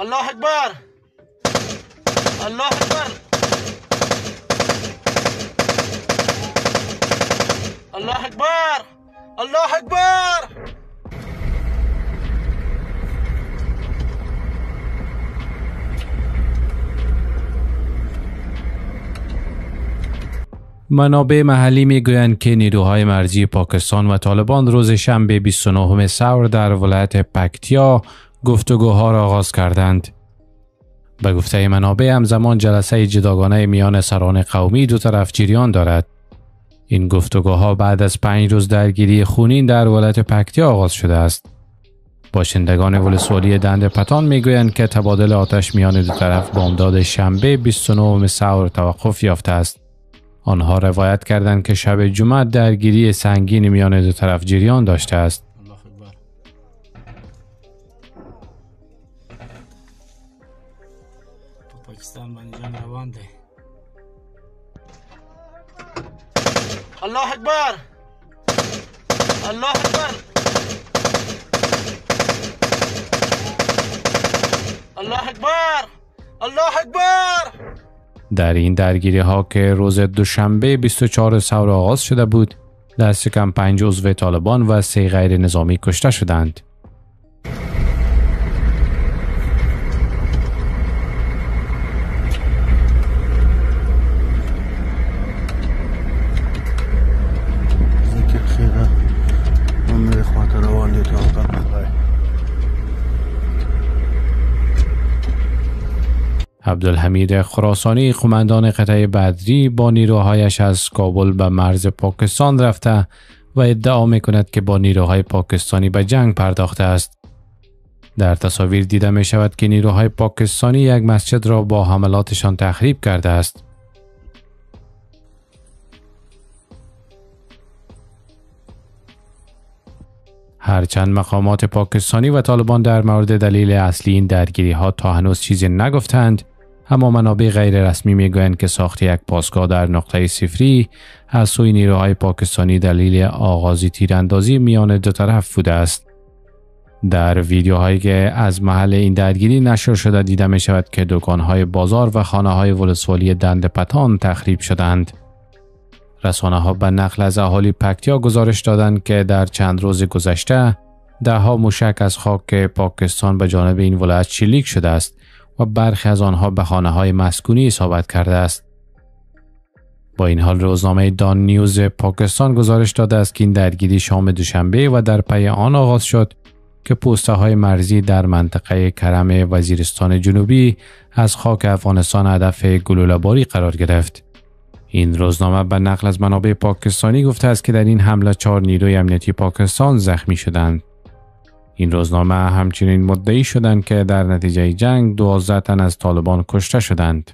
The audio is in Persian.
الله اکبر. الله اکبر. الله اکبر. الله اکبر. منابع محلی میگویند که نیروهای مرزی پاکستان و طالبان روز شنبه 29 ثور در ولایت پکتیا گفتگوها را آغاز کردند. به گفته منابع همزمان جلسه جداگانه میان سران قومی دو طرف جریان دارد. این گفتگوها بعد از 5 روز درگیری خونین در ولایت پکتیا آغاز شده است. باشندگان ولسوالی دند پتان میگویند که تبادل آتش میان دو طرف بامداد شنبه 29 ثور توقف یافته است. آنها روایت کردند که شب جمعه درگیری سنگین میان دو طرف جریان داشته است. پاکستان باندې جنگ روان دی. الله اکبر. الله اکبر. الله اکبر. الله اکبر. در این درگیری ها که روز دوشنبه 24 ثور آغاز شده بود، دست کم 5 عضو طالبان و 3 غیر نظامی کشته شدند. عبدالحمید خراسانی قماندان قطعه بدری با نیروهایش از کابل به مرز پاکستان رفته و ادعا میکند که با نیروهای پاکستانی به جنگ پرداخته است. در تصاویر دیده می شود که نیروهای پاکستانی یک مسجد را با حملاتشان تخریب کرده است. هرچند مقامات پاکستانی و طالبان در مورد دلیل اصلی این درگیری ها تا هنوز چیزی نگفتند، اما منابع غیر رسمی میگویند که ساخت یک پاسگاه در نقطه صفری از سوی نیروهای پاکستانی دلیل آغاز تیراندازی میان دو طرف بوده است. در ویدیوهایی که از محل این درگیری نشر شده دیده می شود که دکانهای بازار و خانه‌های ولسوالی دند پتان تخریب شدند. رسانه‌ها به نقل از اهالی پکتیا گزارش دادند که در چند روز گذشته ده‌ها موشک از خاک پاکستان به جانب این ولایت شلیک شده است و برخی از آنها به خانه‌های مسکونی اصابت کرده است. با این حال روزنامه دان نیوز پاکستان گزارش داده است که این درگیری شام دوشنبه و در پی آن آغاز شد که پوسته‌های مرزی در منطقه کرم وزیرستان جنوبی از خاک افغانستان هدف گلوله‌باری قرار گرفت. این روزنامه به نقل از منابع پاکستانی گفته است که در این حمله 4 نیروی امنیتی پاکستان زخمی شدند. این روزنامه همچنین مدعی شدند که در نتیجه جنگ 12 تن از طالبان کشته شدند.